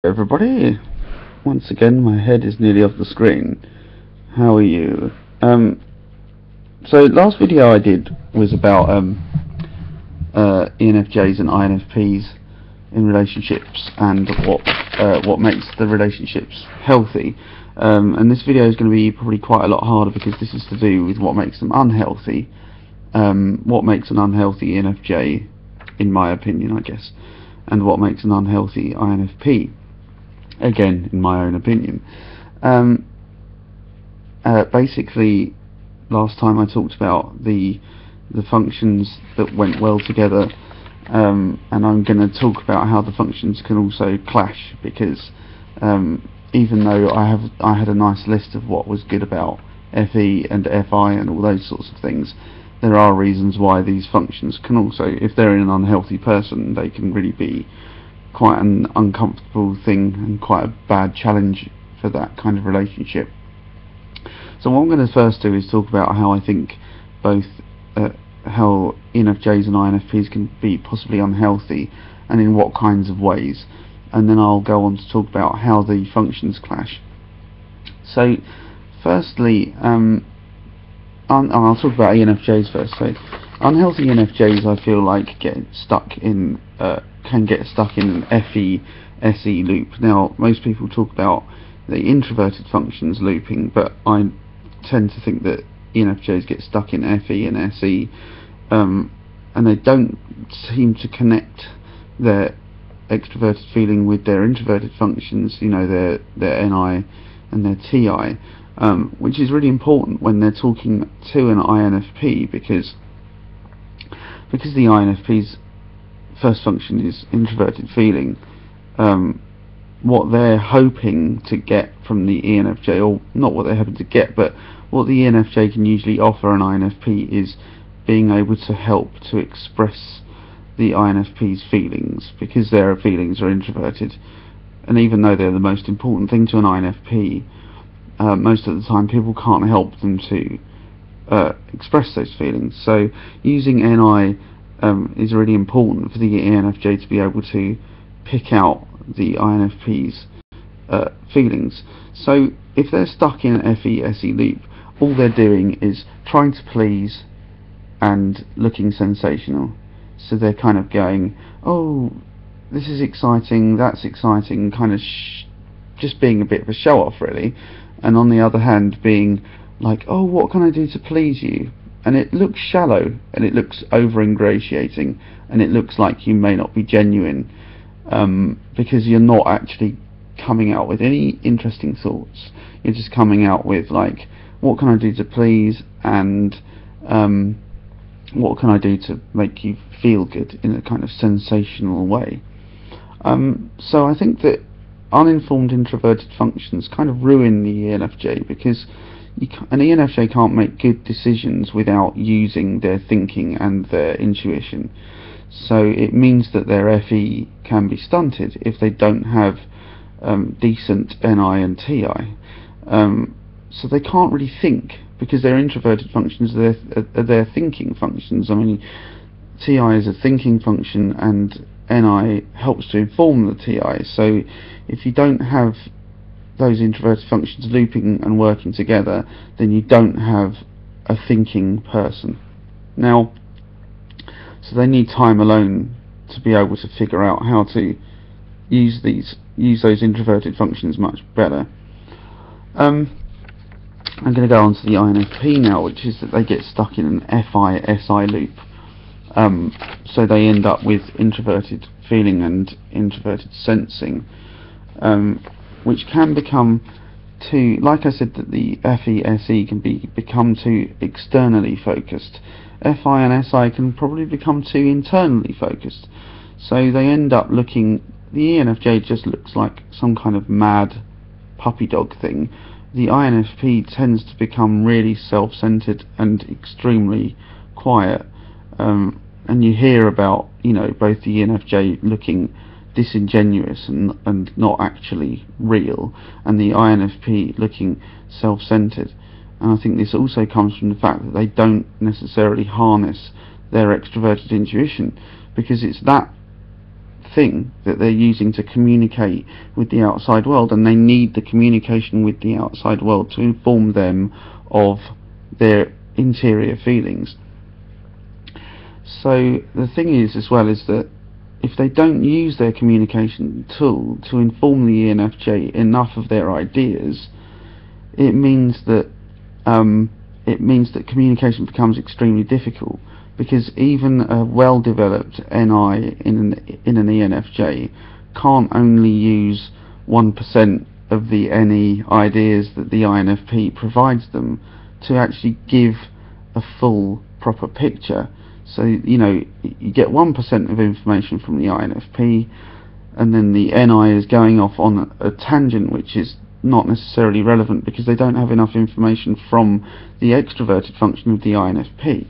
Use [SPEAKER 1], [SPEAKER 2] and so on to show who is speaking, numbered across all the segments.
[SPEAKER 1] Everybody, once again my head is nearly off the screen. How are you? So last video I did was about ENFJs and INFPs in relationships and what makes the relationships healthy. And this video is going to be probably quite a lot harder because this is to do with what makes them unhealthy. What makes an unhealthy ENFJ, in my opinion, I guess, and what makes an unhealthy INFP. Again, in my own opinion. Basically, last time I talked about the functions that went well together, and I'm going to talk about how the functions can also clash, because even though I had a nice list of what was good about FE and FI and all those sorts of things, there are reasons why these functions can also, if they're in an unhealthy person, they can really be quite an uncomfortable thing and quite a bad challenge for that kind of relationship. So what I'm going to first do is talk about how I think both how ENFJs and INFPs can be possibly unhealthy, and in what kinds of ways, and then I'll go on to talk about how the functions clash. So firstly, I'll talk about ENFJs first. So unhealthy ENFJs, I feel like, can get stuck in an FE-SE loop. Now, most people talk about the introverted functions looping, but I tend to think that ENFJs get stuck in FE and SE, and they don't seem to connect their extroverted feeling with their introverted functions, their NI and their TI, which is really important when they're talking to an INFP, because the INFP's first function is introverted feeling. What they're hoping to get from the ENFJ, or not what they're hoping to get, but what the ENFJ can usually offer an INFP, is being able to help to express the INFP's feelings, because their feelings are introverted, and even though they're the most important thing to an INFP, most of the time people can't help them to express those feelings. So using NI is really important for the ENFJ to be able to pick out the INFP's feelings. So if they're stuck in an FE-SE loop, all they're doing is trying to please and looking sensational. So they're kind of going, oh, this is exciting, that's exciting, kind of just being a bit of a show-off, really. And on the other hand, being like, oh, what can I do to please you? And it looks shallow, and it looks over-ingratiating, and it looks like you may not be genuine, because you're not actually coming out with any interesting thoughts. You're just coming out with, like, what can I do to please, and what can I do to make you feel good in a kind of sensational way. So I think that uninformed introverted functions kind of ruin the ENFJ, because an ENFJ can't make good decisions without using their thinking and their intuition. So it means that their FE can be stunted if they don't have decent NI and TI. So they can't really think, because their introverted functions are their thinking functions. I mean, TI is a thinking function, and NI helps to inform the TI. So if you don't have those introverted functions looping and working together, then you don't have a thinking person. Now, so they need time alone to be able to figure out how to use those introverted functions much better. I'm going to go on to the INFP now, which is that they get stuck in an FI-SI loop. So they end up with introverted feeling and introverted sensing, which can become too, like I said, that the FE-SE can become too externally focused. FI and SI can probably become too internally focused. So they end up looking, the ENFJ just looks like some kind of mad puppy dog thing. The INFP tends to become really self-centered and extremely quiet. And you hear about, both the ENFJ looking disingenuous and not actually real, and the INFP looking self-centered. And I think this also comes from the fact that they don't necessarily harness their extroverted intuition, because it's that thing that they're using to communicate with the outside world, and they need the communication with the outside world to inform them of their interior feelings. So the thing is, as well, is that if they don't use their communication tool to inform the ENFJ enough of their ideas, it means that communication becomes extremely difficult, because even a well-developed NI in an ENFJ can't only use 1% of the NE ideas that the INFP provides them to actually give a full, proper picture. So, you get 1% of information from the INFP, and then the NI is going off on a tangent which is not necessarily relevant, because they don't have enough information from the extroverted function of the INFP.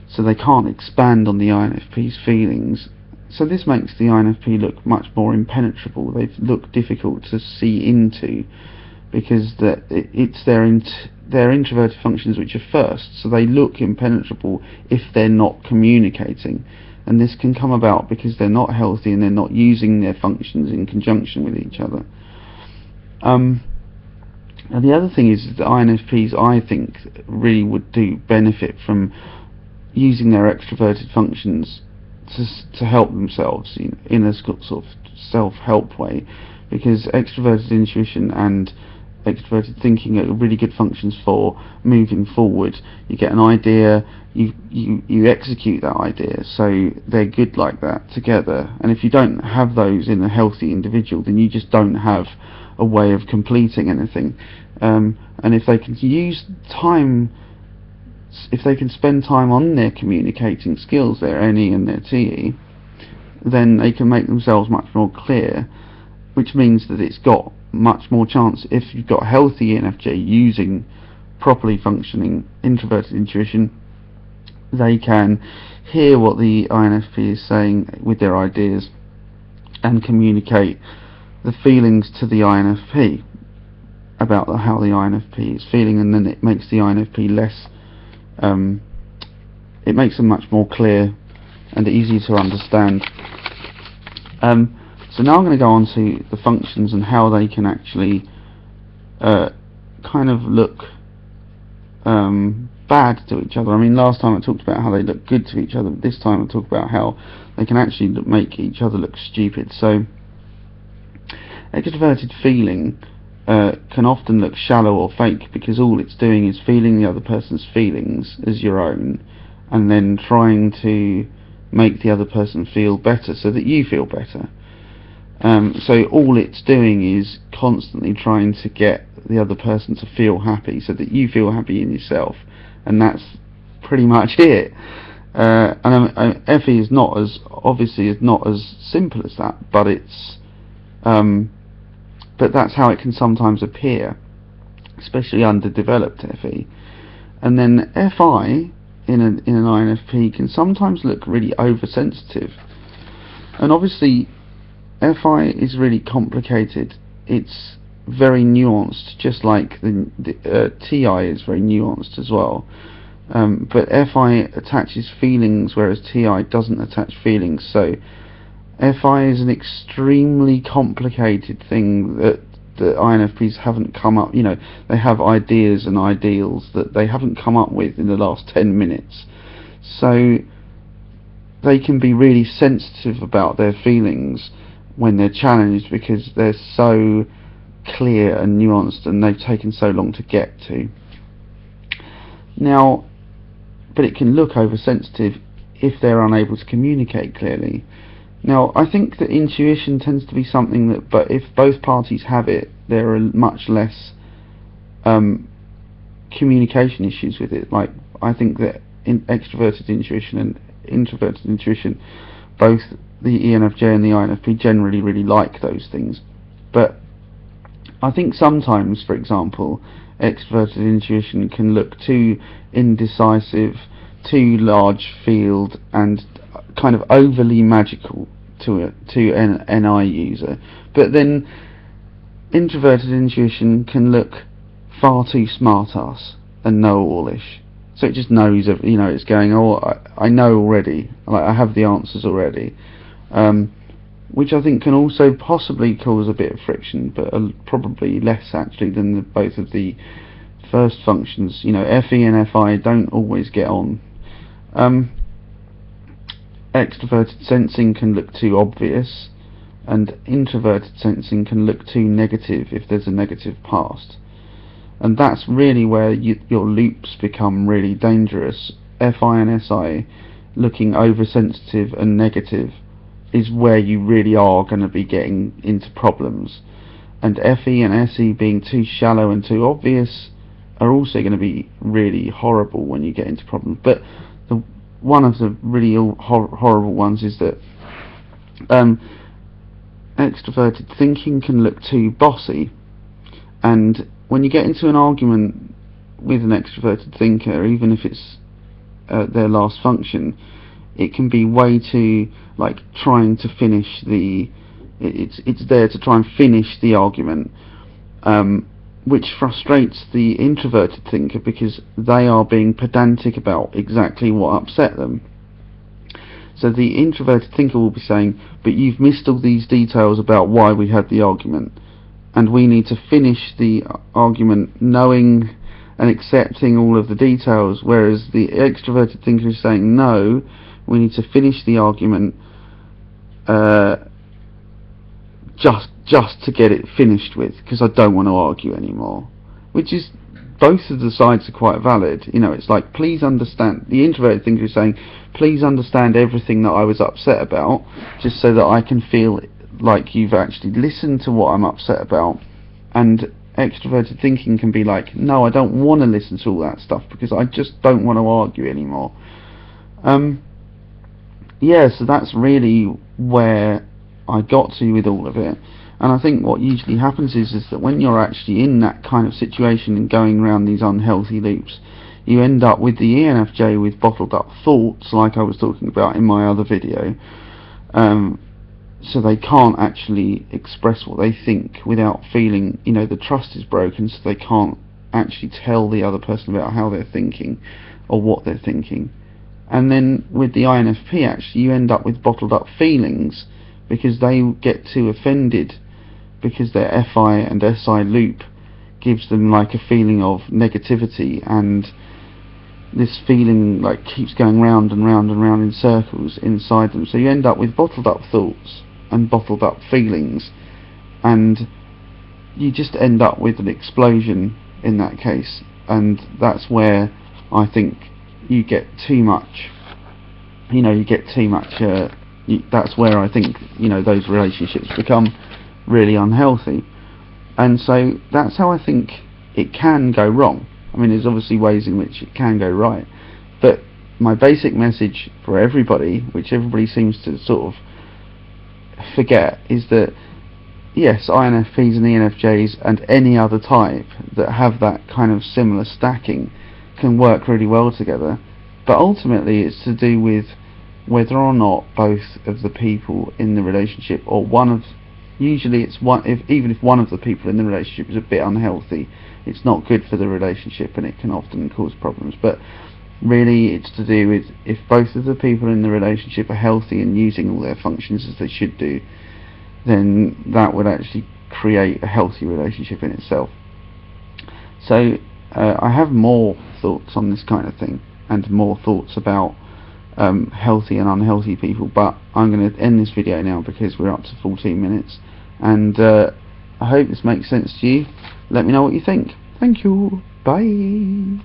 [SPEAKER 1] So they can't expand on the INFP's feelings. So this makes the INFP look much more impenetrable. They look difficult to see into, because it's their introverted functions which are first, so they look impenetrable if they're not communicating. And this can come about because they're not healthy and they're not using their functions in conjunction with each other. And the other thing is that INFPs, I think, really would benefit from using their extroverted functions to help themselves in a sort of self-help way, because extroverted intuition and extroverted thinking are really good functions for moving forward. You get an idea, you execute that idea, so they're good like that together. And if you don't have those in a healthy individual, then you just don't have a way of completing anything. And if they can spend time on their communicating skills, their NE and their TE, then they can make themselves much more clear, which means that it's got much more chance, if you've got healthy ENFJ using properly functioning introverted intuition, they can hear what the INFP is saying with their ideas and communicate the feelings to the INFP about how the INFP is feeling, and then it makes the INFP less it makes them much more clear and easier to understand. So now I'm going to go on to the functions and how they can actually kind of look bad to each other. I mean, last time I talked about how they look good to each other, but this time I talk about how they can actually make each other look stupid. So extroverted feeling can often look shallow or fake, because all it's doing is feeling the other person's feelings as your own, and then trying to make the other person feel better so that you feel better. So all it's doing is constantly trying to get the other person to feel happy so that you feel happy in yourself, and that's pretty much it. And FE is not as simple as that, but it's but that's how it can sometimes appear, especially underdeveloped FE. And then FI in an INFP can sometimes look really oversensitive, and obviously FI is really complicated. It's very nuanced, just like the TI is very nuanced as well. But FI attaches feelings, whereas TI doesn't attach feelings. So FI is an extremely complicated thing that the INFPs haven't come up. They have ideas and ideals that they haven't come up with in the last 10 minutes. So they can be really sensitive about their feelings when they're challenged, because they're so clear and nuanced and they've taken so long to get to. Now, but it can look oversensitive if they're unable to communicate clearly. Now, I think that intuition tends to be something that, but if both parties have it, there are much less communication issues with it. Like, I think that in extroverted intuition and introverted intuition, both the ENFJ and the INFP generally really like those things. But I think sometimes, for example, extroverted intuition can look too indecisive, too large field, and kind of overly magical to an NI user. But then introverted intuition can look far too smart-ass and know-all-ish. So it just knows, it's going, oh, I know already, like I have the answers already. which I think can also possibly cause a bit of friction, but probably less actually than both of the first functions. FE and FI don't always get on. Extroverted sensing can look too obvious, and introverted sensing can look too negative if there's a negative past. And that's really where your loops become really dangerous. FI and SI looking oversensitive and negative is where you really are going to be getting into problems. And FE and SE being too shallow and too obvious are also going to be really horrible when you get into problems. But one of the really horrible ones is that extroverted thinking can look too bossy, and when you get into an argument with an extroverted thinker, even if it's their last function, it can be way too like trying to finish it's there to try and finish the argument, which frustrates the introverted thinker because they are being pedantic about exactly what upset them. So the introverted thinker will be saying, but you've missed all these details about why we had the argument, and we need to finish the argument knowing and accepting all of the details, whereas the extroverted thinker is saying, no, we need to finish the argument just to get it finished with, because I don't want to argue anymore. Which is, both of the sides are quite valid. It's like, please understand. The introverted thinker is saying, please understand everything that I was upset about, just so that I can feel like you've actually listened to what I'm upset about. And extroverted thinking can be like, no, I don't want to listen to all that stuff because I just don't want to argue anymore. Yeah, so that's really where I got to with all of it. And I think what usually happens is that when you're actually in that kind of situation and going around these unhealthy loops, you end up with the ENFJ with bottled up thoughts, like I was talking about in my other video. So they can't actually express what they think without feeling, the trust is broken, so they can't actually tell the other person about how they're thinking or what they're thinking. And then with the INFP, actually, you end up with bottled up feelings because they get too offended because their FI and SI loop gives them like a feeling of negativity, and this feeling like keeps going round and round and round in circles inside them. So you end up with bottled up thoughts and bottled up feelings, and you just end up with an explosion in that case. And that's where I think you get too much, that's where I think, those relationships become really unhealthy. And so that's how I think it can go wrong. I mean, there's obviously ways in which it can go right, but my basic message for everybody, which everybody seems to sort of forget, is that yes, INFPs and ENFJs and any other type that have that kind of similar stacking can work really well together, but ultimately it's to do with whether or not both of the people in the relationship, or usually it's even if one of the people in the relationship is a bit unhealthy, it's not good for the relationship and it can often cause problems. But really it's to do with if both of the people in the relationship are healthy and using all their functions as they should do, then that would actually create a healthy relationship in itself. So I have more thoughts on this kind of thing and more thoughts about healthy and unhealthy people, but I'm going to end this video now because we're up to 14 minutes, and I hope this makes sense to you. Let me know what you think. Thank you. Bye.